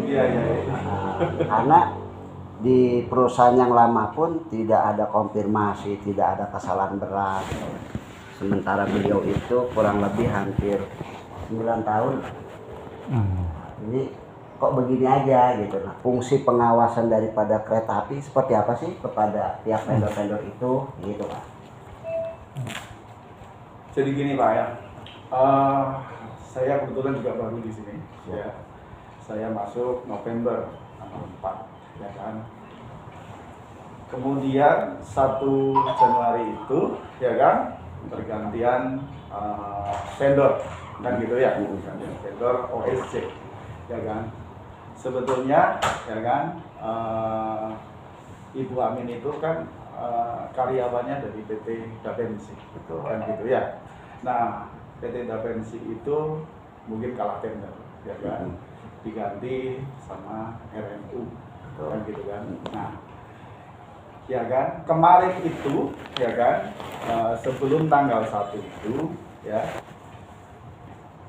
Iya, iya. Karena di perusahaan yang lama pun tidak ada konfirmasi, tidak ada kesalahan berat. Sementara beliau itu kurang lebih hampir 9 tahun. Ini kok begini aja gitu. Nah, fungsi pengawasan daripada kereta api seperti apa sih kepada pihak vendor-vendor itu gitu Pak? Jadi gini Pak ya, saya kebetulan juga baru di sini ya. Saya masuk November tanggal 4 ya kan. Kemudian 1 Januari itu ya kan pergantian vendor kan gitu ya, pergantian vendor OSC ya kan. Sebetulnya ya kan Ibu Amin itu kan karyawannya dari PT Dapensi kan gitu ya. Nah PT Dapensi itu mungkin kalah tender ya kan, diganti sama RMU kan gitu kan. Nah ya kan kemarin itu ya kan sebelum tanggal 1 itu ya,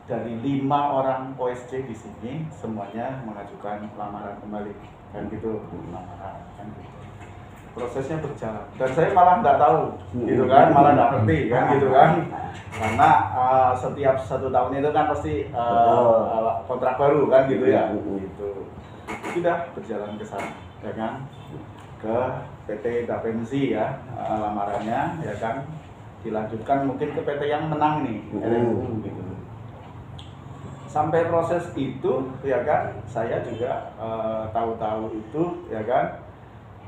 dari 5 orang OSC di sini semuanya mengajukan lamaran kembali kan gitu, lamaran kan gitu. Prosesnya berjalan dan saya malah nggak tahu gitu kan, malah nggak ngerti kan gitu kan, karena setiap 1 tahun itu kan pasti kontrak baru kan gitu ya gitu. Sudah berjalan ke sana ya kan, ke PT Dapensi ya lamarannya ya kan, dilanjutkan mungkin ke PT yang menang nih RMU gitu. Sampai proses itu ya kan, saya juga tahu-tahu itu ya kan,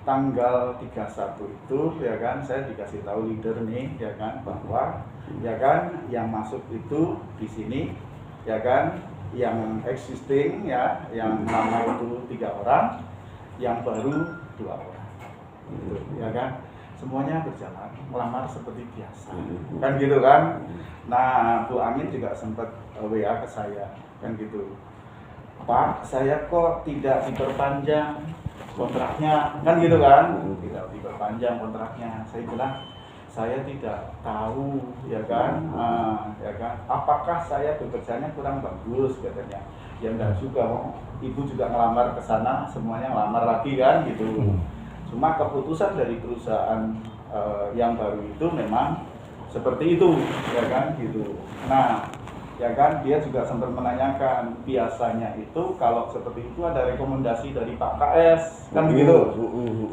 tanggal 31 itu ya kan, saya dikasih tahu leader nih ya kan, bahwa ya kan yang masuk itu di sini ya kan, yang existing ya, yang lama itu 3 orang, yang baru 2 orang gitu, ya kan. Semuanya berjalan, melamar seperti biasa kan gitu kan. Nah Bu Amin juga sempat WA ke saya kan gitu, Pak saya kok tidak diperpanjang kontraknya kan gitu kan, tidak diperpanjang kontraknya. Saya bilang saya tidak tahu ya kan, ya kan, apakah saya bekerjanya kurang bagus katanya. Ya enggak juga, Ibu juga ngelamar ke sana, semuanya ngelamar lagi kan gitu. Cuma keputusan dari perusahaan yang baru itu memang seperti itu ya kan gitu. Nah ya kan, dia juga sempat menanyakan biasanya itu kalau seperti itu ada rekomendasi dari Pak KS kan begitu.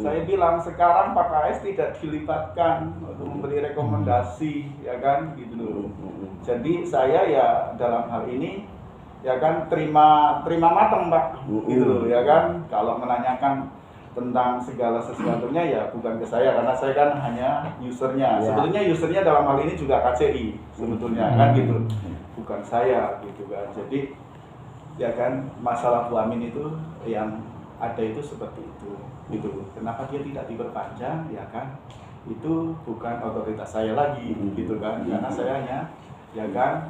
Saya bilang sekarang Pak KS tidak dilibatkan untuk memberi rekomendasi ya kan gitu. Jadi saya ya dalam hal ini ya kan terima matang Pak gitu ya kan. Kalau menanyakan tentang segala sesuatunya ya bukan ke saya, karena saya kan hanya usernya. Sebetulnya usernya dalam hal ini juga KCI sebetulnya kan gitu, bukan saya gitu kan. Jadi ya kan masalah Bu Amin itu yang ada itu seperti itu gitu. Kenapa dia tidak diperpanjang ya kan, itu bukan otoritas saya lagi gitu kan, karena saya hanya ya kan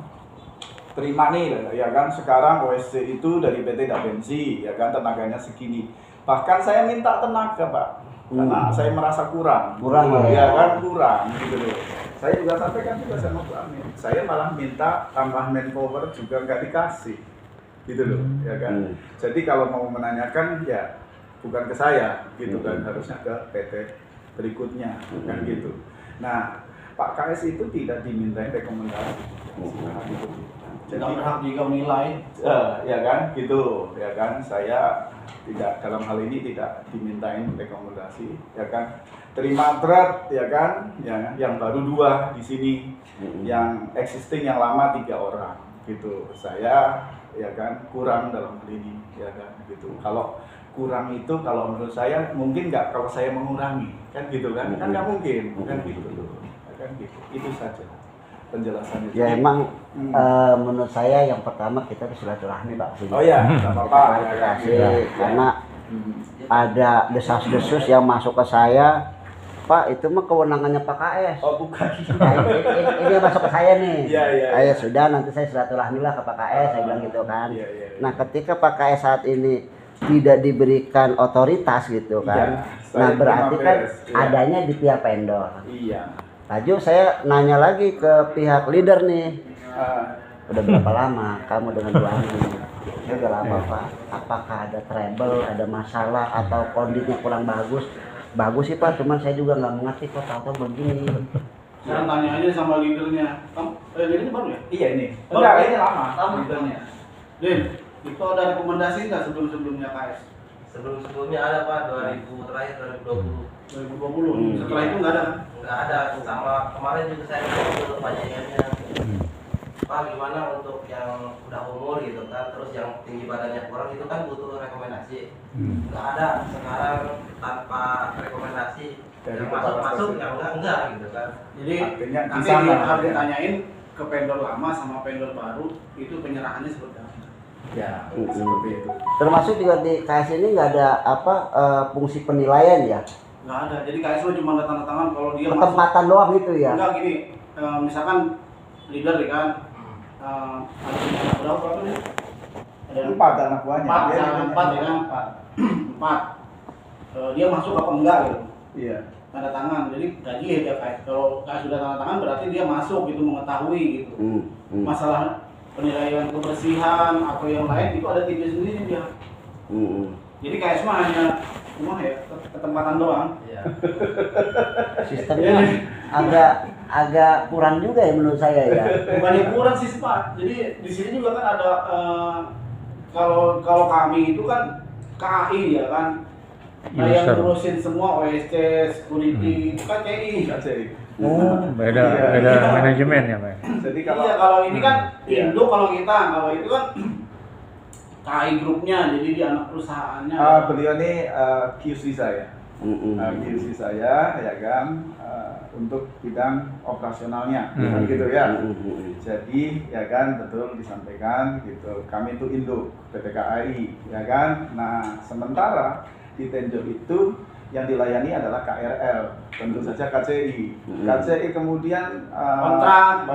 terima nih ya kan. Sekarang OSC itu dari PT Dapensi ya kan, tenaganya segini. Bahkan saya minta tenaga Pak, karena saya merasa kurang ya kan, kurang gitu loh. Saya juga sampaikan juga sama Bu Amin, saya malah minta tambah manpower juga nggak dikasih gitu loh ya kan. Jadi kalau mau menanyakan ya bukan ke saya gitu kan, harusnya ke PT berikutnya kan gitu. Nah Pak KS itu tidak dimintain rekomendasi gitu. Jadi berhak juga menilai ya kan gitu ya kan. Saya tidak, dalam hal ini tidak dimintain rekomendasi ya kan, terima trade ya kan, yang baru 2 di sini, yang existing yang lama 3 orang gitu. Saya ya kan kurang dalam hal ini ya kan gitu. Kalau kurang itu kalau menurut saya mungkin nggak, kalau saya mengurangi kan gitu kan, kan nggak mungkin kan gitu ya kan gitu. Itu saja penjelasannya. Ya emang menurut saya yang pertama kita silaturahmi Pak. Oh ya, nggak apa-apa karena ada desas-desus yang masuk ke saya, Pak itu mah kewenangannya Pak KS. Oh bukan. Nah, ini yang masuk ke saya nih. Iya. Ayo sudah, nanti saya silaturahmi lah ke Pak KS, saya bilang gitu kan. Iya. Nah ketika Pak KS saat ini tidak diberikan otoritas gitu kan, nah berarti kan adanya di pihak vendor. Iya. Laju saya nanya lagi ke pihak leader nih, udah berapa lama kamu dengan Bu Amin? Ya udah lama Pak. Apakah ada trouble, ada masalah atau kondisinya kurang bagus? Bagus sih Pak, cuman saya juga nggak mengerti kok tahu begini. Sekarang tanya aja sama leadernya. Leadernya baru ya? Iya ini. Baru. Enggak, ini lama. Lama. Leadernya. Din, itu ada rekomendasi nggak sebelum-sebelumnya KS? Sebelum-sebelumnya ada Pak, 2000 terakhir 2020. 2020. Setelah itu nggak ada kan? Nggak ada, sama kemarin juga saya ke Pak Jayanya. Pak gimana untuk yang udah umur gitu kan, terus yang tinggi badannya kurang itu kan butuh rekomendasi. Nggak ada sekarang tanpa rekomendasi. Dari Yang kepala masuk stasiun. yang enggak gitu kan. Jadi Artinya di nanti sana, harus ya. ditanyain ke vendor lama sama vendor baru itu penyerahannya seperti apa. Ya, seperti itu. Termasuk juga di KS ini nggak ada apa fungsi penilaian ya? Nggak ada. Jadi KS lo cuma ada tanda tangan kalau dia masuk. Ketempatan doang gitu ya? Enggak gini, misalkan leader ya kan, ada berapa nih? Ada 4 anak buahnya. Empat, Dia ya, punya 4 ya kan? 4. Dia masuk apa enggak gitu? Iya. Tanda tangan, jadi gaji ya dia KS. Kalau KS sudah tanda tangan berarti dia masuk gitu, mengetahui gitu. Masalah penilaian kebersihan atau yang lain itu ada timnya sendiri dia. Jadi KS mah hanya cuma ya ketempatan doang. Iya. Sistemnya agak kurang juga ya menurut saya ya. Bukannya kurang sih Pak. Jadi di sini juga kan ada kalau kami itu kan KAI ya kan. Nah yang ngurusin semua OSC, security itu kan KAI. KCI. Oh, beda Iya. manajemen ya, Pak. Jadi Iya kalau ini kan Iya. Indo, kalau itu kan KAI grupnya, jadi di anak perusahaannya. beliau ini QC saya. QC saya ya kan untuk bidang operasionalnya gitu ya. Jadi ya kan betul disampaikan gitu. Kami itu induk PT KAI ya kan. Nah, sementara di Tenjo itu yang dilayani adalah KRL, tentu saja KCI. KCI kemudian kontrak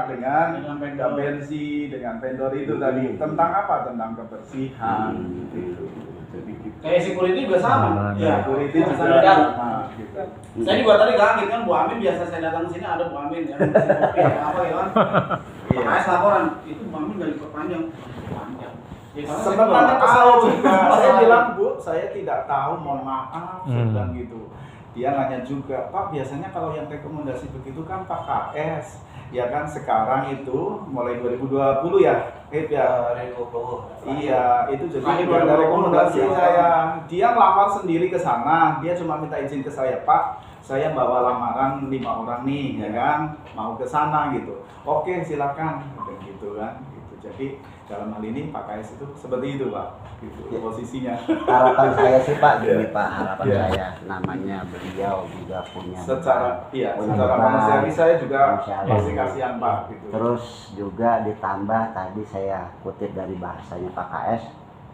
dengan vendor. Gabensi, dengan vendor itu tadi tentang apa? Tentang kebersihan gitu. Jadi gitu. Kayak security juga sama. Iya, Security juga Standar. sama gitu. Saya juga tadi kaget kan Bu Amin, biasa saya datang ke sini ada Bu Amin ya, ngasih kopi apa ya kan. Iya. Makanya laporan itu Bu Amin nggak diperpanjang. Panjang. Ya, karena saya Sebenarnya juga saya tahu. juga, saya bilang Bu, saya tidak tahu, mohon maaf, saya bilang gitu. Dia nanya juga, Pak biasanya kalau yang rekomendasi begitu kan Pak KS, ya kan sekarang itu mulai 2020 ya, ya. 2020. Iya, itu jadi Akhir ada 2020 rekomendasi ya. saya. Dia melamar sendiri ke sana, dia cuma minta izin ke saya, Pak. Saya bawa lamaran 5 orang nih, ya kan, mau ke sana gitu. Oke, silakan, gitu kan. Gitu. Jadi dalam hal ini Pak KS itu seperti itu Pak, gitu Ya. posisinya. Harapan saya sih Pak, gini Pak, harapan Iya. saya namanya beliau juga punya Secara, iya, punya secara beban, manusiawi saya juga manusiawi. pasti kasihan Pak, gitu. Terus juga ditambah tadi saya kutip dari bahasanya Pak KS,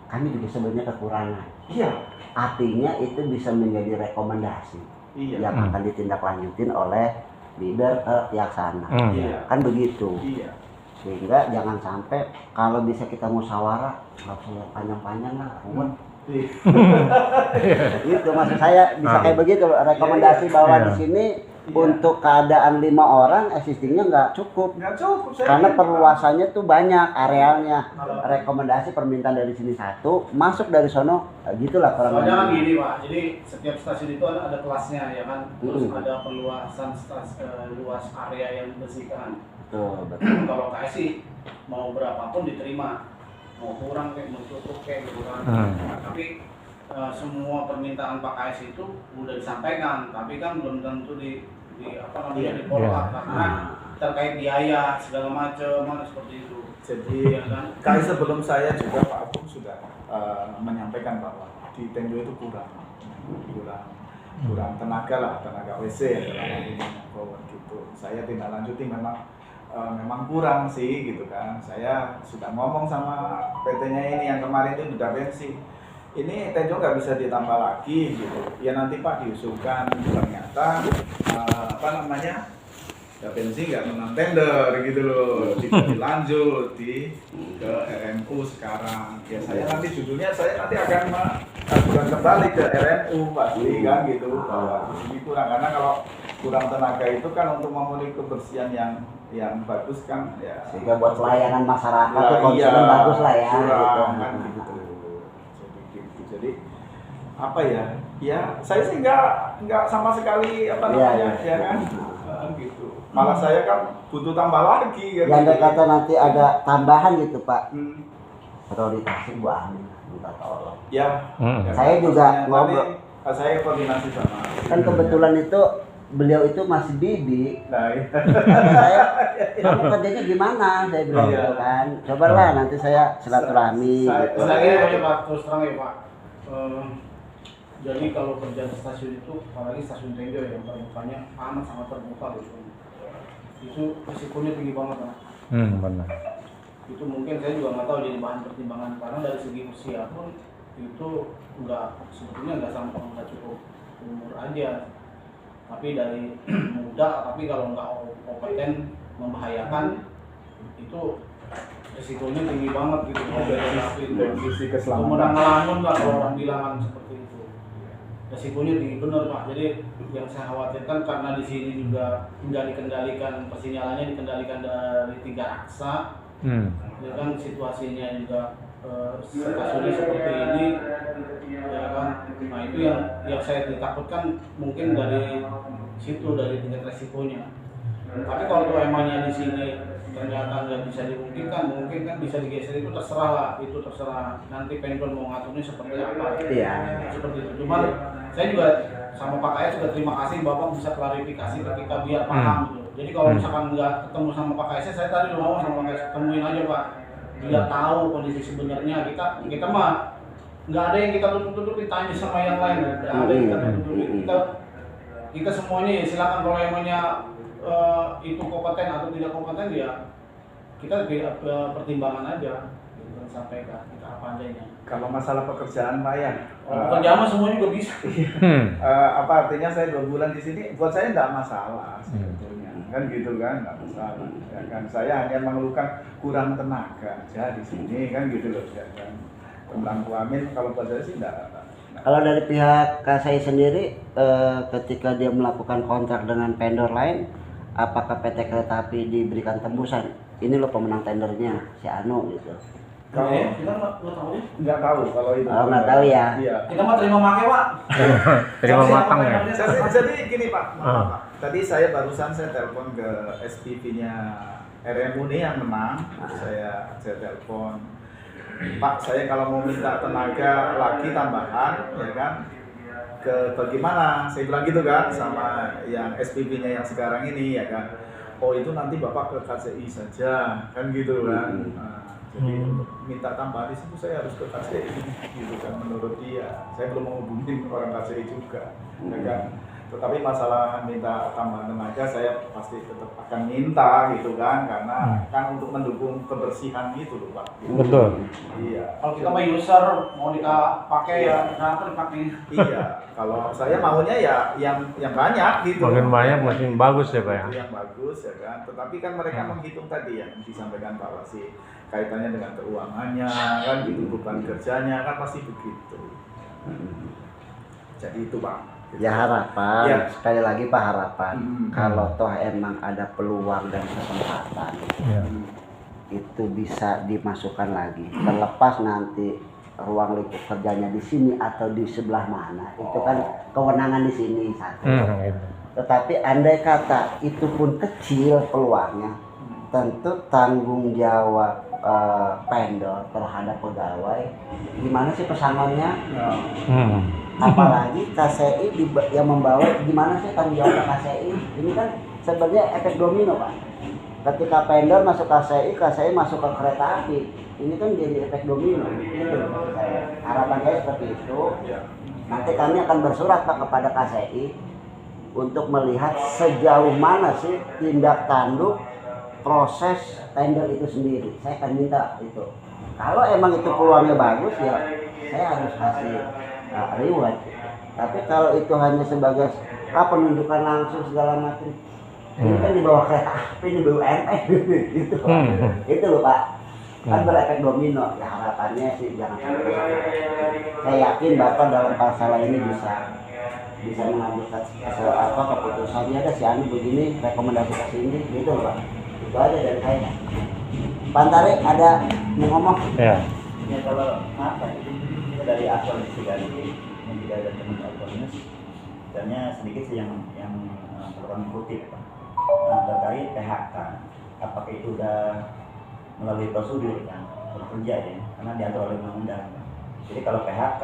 kami juga sebenarnya kekurangan. Iya, Artinya itu bisa menjadi rekomendasi iya, yang akan ditindaklanjutin oleh leader ke pihak sana. iya, Kan begitu. iya. Sehingga jangan sampai kalau bisa kita musyawarah nggak usah yang panjang-panjang lah, ruwet. Itu maksud saya bisa kayak begitu rekomendasi Iya, iya. bahwa Iya. di sini Iya. untuk keadaan 5 orang existingnya nggak cukup Nggak cukup saya. karena bilang, Pak. perluasannya tuh banyak arealnya. Rekomendasi permintaan dari sini satu masuk dari sono gitulah kurang Soalnya kan lebih. gini Pak, jadi setiap stasiun itu ada kelasnya ya kan, terus ada perluasan luas area yang dibersihkan. Betul, betul. Kalau KS sih mau berapapun diterima, mau kurang kayak mau cukup kayak gitu kan. Nah, tapi semua permintaan Pak KS itu udah disampaikan, tapi kan belum tentu di apa namanya di follow up karena terkait biaya segala macam seperti itu. Jadi Ya kan? kali sebelum saya juga Pak Agung sudah menyampaikan bahwa di Tenjo itu kurang tenaga lah, tenaga WC dalam hal ini gitu. Saya tindak lanjuti memang kurang sih gitu kan. Saya sudah ngomong sama PT-nya ini yang kemarin itu udah bensin. Ini Tenjo nggak bisa ditambah lagi gitu. Ya nanti Pak diusulkan ternyata apa namanya? Ya bensin nggak menang tender gitu loh. Tidak dilanjut ke RMU sekarang. Ya saya nanti judulnya saya nanti akan mengajukan kembali ke RMU pasti kan gitu. Bahwa ini kurang karena kalau kurang tenaga itu kan untuk memenuhi kebersihan yang bagus kan ya. Sehingga buat pelayanan masyarakat Ya, tuh konsumen iya, bagus lah ya kurang, gitu. kan gitu. Jadi apa ya? Ya saya sih nggak sama sekali apa Iya, namanya iya. ya kan. Gitu. Malah saya kan butuh tambah lagi kan. Yang andai kata nanti ada tambahan gitu Pak, Hmm. prioritasnya Bu Ani minta tolong. Ya. Hmm. Ya, Saya juga nanti ngobrol. saya koordinasi sama. Kan kebetulan itu beliau itu masih bibi. Nah, iya. Kata saya, kamu kerjanya gimana? Saya bilang Iya. gitu kan. Cobalah nanti saya silaturahmi. Saya- Gitu. Saya aja Pak, terus terang ya Pak. Jadi kalau kerja di stasiun itu, apalagi stasiun Tenjo yang terbukanya amat sangat terbuka gitu. Itu risikonya tinggi banget Pak. Benar. Itu mungkin saya juga nggak tahu jadi bahan pertimbangan karena dari segi usia pun itu sebetulnya nggak sampai nggak cukup umur aja. Tapi dari muda, tapi kalau nggak kompeten membahayakan itu risikonya tinggi banget gitu. Dari sisi keselamatan. Kemenang ngelamun lah kalau orang bilang kan seperti itu. Resikonya tinggi benar Pak. Jadi yang saya khawatirkan karena di sini juga nggak dikendalikan, persinyalannya dikendalikan dari 3 aksa. Ya kan situasinya juga stasiunnya seperti ini, ya kan. Nah itu yang saya ditakutkan mungkin dari situ, dari tingkat resikonya. Tapi kalau tuh emangnya di sini ternyata nggak bisa dimungkinkan, mungkin kan bisa digeser, itu terserah lah, itu terserah nanti pendul mau ngaturnya seperti apa. Iya. Seperti itu. Cuman saya juga sama Pak Kayat juga terima kasih Bapak bisa klarifikasi ke kita biar paham gitu. Jadi kalau misalkan nggak ketemu sama Pak Kayat, saya tadi udah ngomong sama Pak Kayat, temuin aja Pak, biar tahu kondisi sebenarnya. Kita mah nggak ada yang kita tutup-tutupin, tanya sama yang lain, nggak ada yang kita tutup-tutupin. Kita semuanya ya silakan, kalau emangnya itu kompeten atau tidak kompeten ya kita pertimbangan aja, kita sampaikan kita apa adanya. Kalau masalah pekerjaan Pak ya. Pekerjaan mah semua juga bisa. Apa artinya saya 2 bulan di sini? Buat saya tidak masalah sebetulnya, kan gitu kan, nggak masalah. Ya kan saya hanya mengeluhkan kurang tenaga aja di sini, kan gitu loh, ya kan. Tentang kelamin kalau buat saya sih tidak. Kalau dari pihak KSI sendiri, ketika dia melakukan kontrak dengan vendor lain, apakah PT Kereta Api diberikan tembusan? Ini loh pemenang tendernya, si Anu gitu. Kalau Kita nggak tahu ya. nggak tahu kalau itu. Oh, nggak tahu ya. Iya. Kita mah terima make Pak. Terima matang ya. Jadi gini Pak, maaf, Pak. Tadi saya barusan telepon ke SPV-nya RMU nih yang menang. Saya telepon, Pak, saya kalau mau minta tenaga lagi tambahan, ya kan, ke bagaimana? Saya bilang gitu kan sama yang SPV-nya yang sekarang ini, ya kan. Oh itu nanti Bapak ke KCI saja, kan gitu kan. Nah, jadi untuk minta tambahan di situ saya harus ke KCI, gitu kan menurut dia. Saya belum menghubungi orang KCI juga, ya kan. Tetapi masalah minta tambahan tenaga saya pasti tetap akan minta gitu kan, karena kan untuk mendukung kebersihan itu loh Pak. Betul. Iya. Kalau kita mah user mau pakai ya kenapa dipakai? Iya. Kalau saya maunya ya yang banyak gitu. Makin banyak makin bagus ya Pak ya. Yang bagus ya kan. Tetapi kan mereka menghitung tadi yang disampaikan Pak Wasi, kaitannya dengan keuangannya kan gitu, beban kerjanya kan pasti begitu. Jadi itu Pak. Ya harapan, Ya. sekali lagi Pak, harapan Hmm. kalau toh emang ada peluang dan kesempatan Iya. itu bisa dimasukkan lagi. Terlepas nanti ruang lingkup kerjanya di sini atau di sebelah mana, itu kan kewenangan di sini satu. Gitu. Tetapi andai kata itu pun kecil peluangnya, tentu tanggung jawab vendor terhadap pegawai, gimana sih pesangonnya? Apalagi KCI yang membawa, gimana sih tanggung jawab KCI? Ini kan sebenarnya efek domino Pak. Ketika vendor masuk KCI, KCI masuk ke kereta api, ini kan jadi efek domino. Itu maksud saya. Harapan saya seperti itu. Nanti kami akan bersurat Pak kepada KCI untuk melihat sejauh mana sih tindak tanduk proses tender itu sendiri. Saya akan minta itu. Kalau emang itu peluangnya bagus ya saya harus kasih reward. Tapi kalau itu hanya sebagai penunjukan langsung segala macam, ini kan di bawah kereta api, di BUMN gitu. Itu loh Pak. Kan berefek domino. Ya harapannya sih jangan sampai. Saya yakin Bapak dalam masalah ini bisa bisa mengambil apa keputusannya ada si Ani begini, rekomendasi ke sini gitu Pak. Itu aja dari saya. Pantare ada mau ngomong? Ya. Ya kalau apa itu dari akun investigasi yang tidak ada teman akunnya, misalnya sedikit sih yang perlu dikutip Pak. Terkait PHK, apakah itu udah melalui prosedur kan bekerja ya, karena diatur oleh undang-undang. Jadi kalau PHK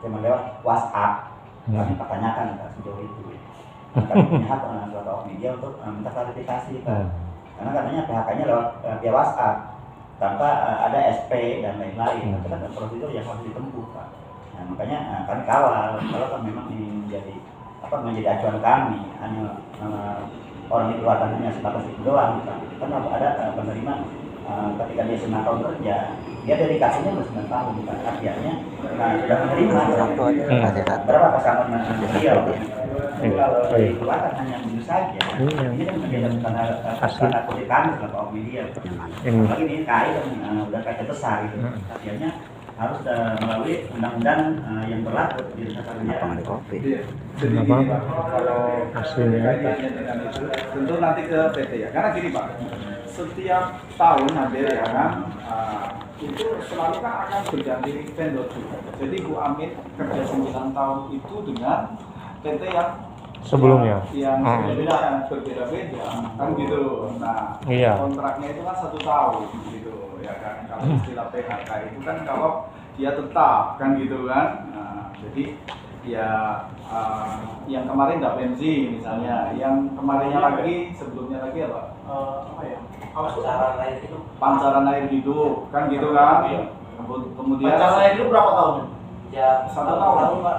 cuma lewat WhatsApp, kami pertanyakan Pak sejauh itu. Kami punya hak selaku awak media untuk minta klarifikasi Pak. Karena katanya PHK-nya lewat via WhatsApp tanpa ada SP dan lain-lain. Itu kan prosedur yang harus ditempuh Pak. Nah, makanya kami kawal kalau kan memang ini menjadi acuan kami, hanya orang dikeluarkan hanya sebatas itu doang Pak. Kan ada penerima ketika dia 9 tahun kerja, dia dedikasinya 9 tahun Pak. Artinya sudah menerima berapa pesangon dia. Kalau dikeluarkan hanya begitu saja, ini kan menjadi karena kode kami selaku awak media. Apalagi ini KAI kan udah kaca besar gitu. Artinya harus melalui undang-undang yang berlaku di negara Kopi. Jadi gini Pak, kalau kaitannya dengan itu, tentu nanti ke PT ya. Karena gini Pak, setiap tahun hampir ya kan, itu selalu kan akan berganti vendor juga. Jadi Bu Amin kerja 9 tahun itu dengan PT yang Sebelumnya. yang berbeda-beda kan gitu. Nah, Iya. kontraknya itu kan 1 tahun gitu ya kan. Kalau istilah PHK itu kan kalau dia tetap kan gitu kan. Nah, jadi ya yang kemarin nggak pensi misalnya, yang kemarinnya lagi sebelumnya lagi apa ya? Pancaran air itu. Pancaran air hidup kan gitu kan. Kemudian Pancaran air itu berapa tahun? Ya 1 tahun Pak.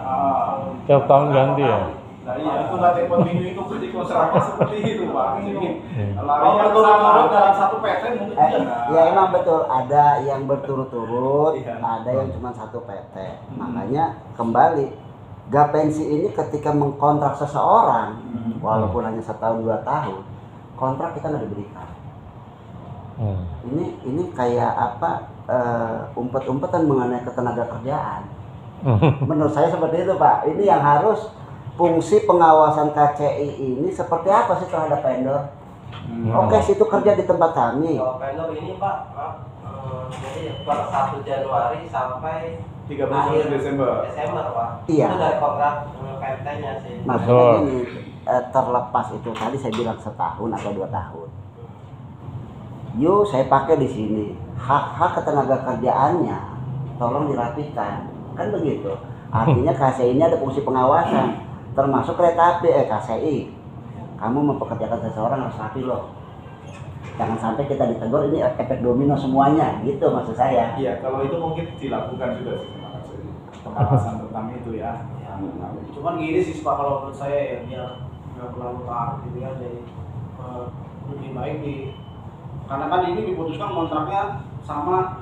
Tiap tahun ganti ya. Nah iya, itu nggak telepon minggu itu jadi kontraknya seperti itu Pak. Jadi Kalau larinya berturut-turut dalam satu PT mungkin Ya emang betul, ada yang berturut-turut, Iya. ada yang cuma satu PT. Makanya kembali, Gapensi ini ketika mengkontrak seseorang, walaupun hanya 1 tahun 2 tahun, kontrak kita nggak diberikan. Ini kayak apa? Umpet-umpetan mengenai ketenaga kerjaan. Menurut saya seperti itu Pak. Ini yang harus fungsi pengawasan KCI ini seperti apa sih terhadap vendor? Oke, situ kerja di tempat kami. Kalau vendor ini Pak, jadi per 1 Januari sampai 31 Desember. Pak. Iya. Itu dari kontrak PT-nya sih. Maksudnya ini terlepas itu tadi saya bilang 1 tahun atau 2 tahun. Yuk saya pakai di sini. Hak-hak ketenaga kerjaannya tolong dirapikan. Kan begitu. Artinya KCI ini ada fungsi pengawasan, termasuk kereta api KCI. Kamu mempekerjakan seseorang harus rapi loh. Jangan sampai kita ditegur, ini efek domino semuanya, gitu maksud saya. Iya, kalau itu mungkin dilakukan juga sih sama KCI. Pengawasan tentang itu ya. Cuman gini sih Pak, kalau menurut saya ya biar nggak terlalu larut gitu ya, jadi lebih baik karena kan ini diputuskan kontraknya sama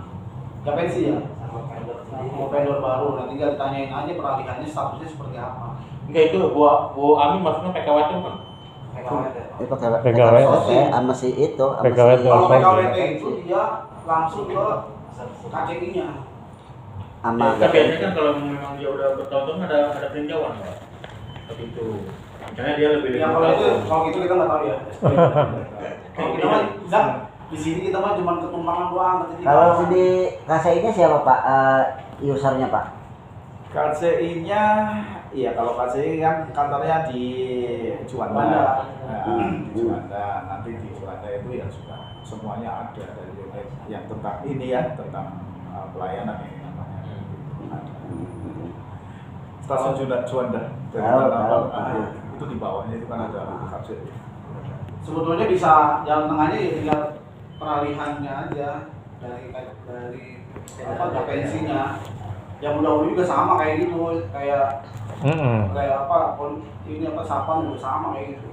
Gapensi ya, sama vendor baru. Nanti tinggal ditanyain aja peralihannya statusnya seperti apa. Enggak, itu Bu Amin maksudnya PKWT kan? Itu PKWT sama si itu, sama PKWT. si Kalau PKWT itu dia langsung ke KCI-nya. sama Tapi biasanya kan kalau memang dia udah bertahun-tahun ada peninjauan Pak. Tapi itu misalnya dia lebih Ya kalau itu kita nggak tahu ya. Kalau kita mah enggak, di sini kita mah cuma ketumpangan doang. Kalau di KCI-nya siapa Pak? Usernya Pak? KCI-nya, iya kalau KCI kan kantornya di Juanda. Juanda, nanti di Juanda itu ya sudah semuanya ada dari unit yang tentang ini ya, tentang pelayanan ini namanya. Stasiun Juanda. Itu di bawahnya itu kan ada KCI. Sebetulnya bisa jalan tengahnya ya tinggal peralihannya aja dari apa Gapensinya. Yang mudah-mudahan juga sama kayak gitu, kayak apa ini apa Sapan juga sama kayak gitu.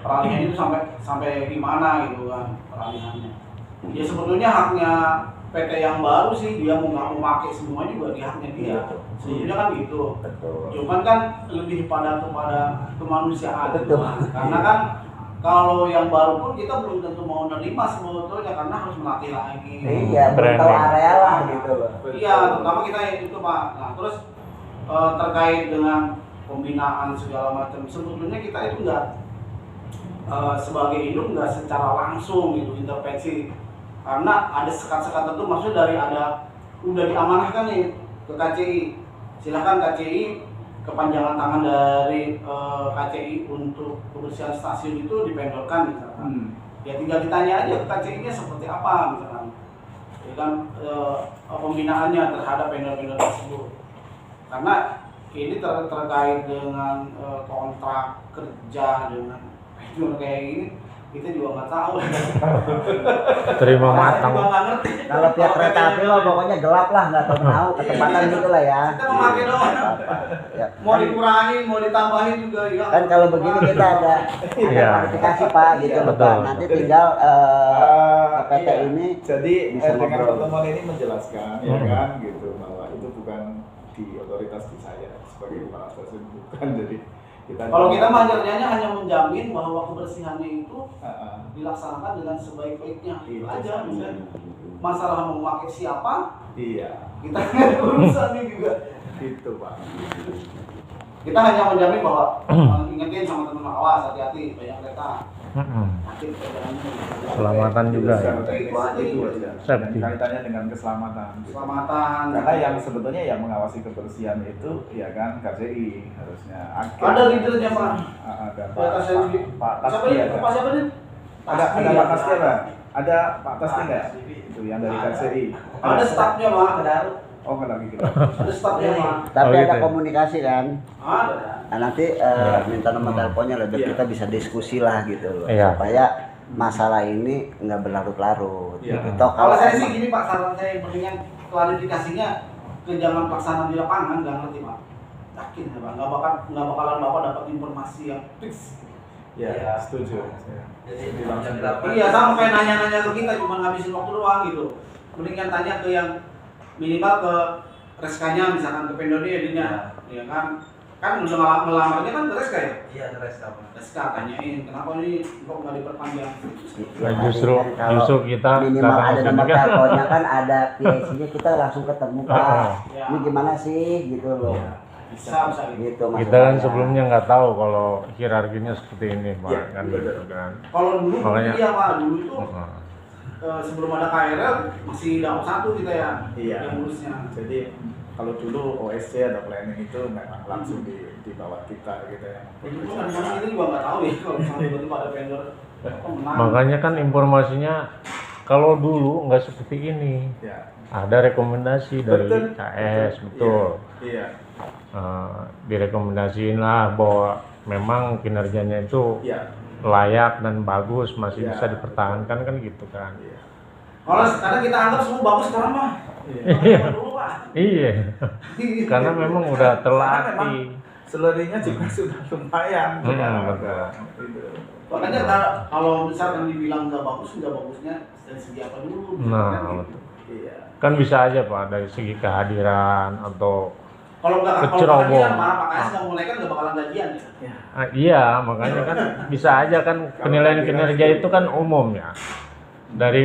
Peralihan itu sampai gimana gitu kan peralihannya. Ya sebetulnya haknya PT yang baru sih, dia mau nggak mau pakai semuanya juga di haknya dia. Sebetulnya kan gitu. Cuman kan lebih kepada kemanusiaan. Karena kan kalau yang baru pun kita belum tentu mau nerima sebetulnya karena harus melatih lagi. Iya, belum tahu area lah gitu loh. Iya, terutama kita itu Pak. Nah terus terkait dengan pembinaan segala macam, sebetulnya kita itu nggak sebagai induk nggak secara langsung gitu intervensi, karena ada sekat-sekat tertentu, maksudnya dari udah diamanahkan nih ke KCI, silahkan KCI kepanjangan tangan dari KCI untuk kebersihan stasiun itu dipendorkan misalkan. Ya tinggal ditanya aja ke KCI-nya seperti apa misalkan, ya kan pembinaannya terhadap vendor-vendor tersebut. Karena ini terkait dengan kontrak kerja dengan kayak gini, kita juga nggak tahu. Terima matang. Juga nggak ngerti. Kalau pihak kereta api mah pokoknya gelap lah, nggak tahu kecepatan gitu lah ya. Kita memakai doang. Ya. Mau dikurangin, mau ditambahin juga ya. Kan kalau begini kita ada Iya. klarifikasi Pak gitu loh Pak. Betul. Nanti tinggal PT Iya. ini Jadi bisa dengan ngobrol. pertemuan ini menjelaskan ya kan gitu bahwa itu bukan di otoritas di saya sebagai kepala stasiun, bukan. Jadi Kalau kita kerjanya hanya menjamin bahwa kebersihannya itu uh, dilaksanakan dengan sebaik-baiknya. Itu Itu aja. saja. Misalnya masalah mau memakai siapa, iya kita nggak ada urusannya juga. itu Pak. Kita hanya menjamin bahwa ingetin sama teman awas, hati-hati banyak kereta. Sakit perjalanannya. Keselamatan juga ya. Itu aja itu aja. Safety. Kaitannya dengan keselamatan. Keselamatan. Karena yang sebetulnya yang mengawasi kebersihan itu ya kan KCI harusnya. Ada leadernya Pak. Ada Di atas saya di- Pak Siapa Tasdi ini? ada. Pak siapa nih? Ada Tasdi Pak ya? Tasdi nggak? Ada Pak Tasdi nggak? Itu yang dari KCI. Ada stafnya Pak. Oh nggak lagi gitu. Ada stafnya Pak. tapi Oh, ada gitu ya. komunikasi kan. Ada. Nah, nanti minta nomor teleponnya lah biar Iya. kita bisa diskusi lah gitu loh. Iya. Supaya masalah ini nggak berlarut-larut. Iya. Gitu. Toh Kalau saya emang- sih gini Pak, saran saya mendingan klarifikasinya ke jangan pelaksanaan di lapangan, nggak ngerti Pak. Yakin ya Pak, nggak bakalan Bapak dapat informasi yang fix. Ya, Iya. setuju. Jadi Langsung. Iya, sama kayak nanya-nanya ke kita, cuma ngabisin waktu doang gitu. Mendingan tanya ke yang minimal ke reskanya, misalkan ke pendodnya jadinya, ya kan? Kan udah ngelamarnya kan ke reska ya? Iya, terus apa? Reska tanyain, kenapa ini kok nggak diperpanjang? Ya, Nah, justru kalau justru kita minimal karena ada sini nomor kan- teleponnya kan, ada PIC-nya, kita langsung ketemu Pak. Ya. Ini gimana sih gitu loh. Bisa gitu. Gitu kita kan maksudnya. sebelumnya nggak tahu kalau hierarkinya seperti ini Pak, Iya, kan betul. gitu kan. Kalau dulu Makanya- iya Pak, dulu itu Heeh. sebelum ada KRL masih dapat satu kita ya, Iya. yang urusnya. Jadi kalau dulu OSC atau planning itu memang langsung di bawah kita gitu ya. Itu pun kan kita juga nggak tahu ya kalau misalnya tiba-tiba ada vendor apa menang. Makanya kan informasinya kalau dulu nggak seperti ini. Ya. Ada rekomendasi dari Betul. KS, betul. Iya. Direkomendasiin lah bahwa memang kinerjanya itu Iya. layak dan bagus, masih Iya. bisa dipertahankan kan gitu kan. Iya. Kalau sekarang kita anggap semua bagus sekarang mah. Iya. Dulu Pak. Iya, karena memang udah Karena memang terlatih. selerinya juga sudah lumayan. Betul. Gitu. Makanya kalau misalkan dibilang nggak bagusnya dari segi apa dulu? Nah, Kan gitu. betul. Iya. Kan bisa aja Pak dari segi kehadiran atau Kalau nggak Kecerobong. gajian, Pak KS nggak mulai kan nggak bakalan gajian ya. iya, makanya kan bisa aja kan penilaian kinerja itu kan umum ya. Dari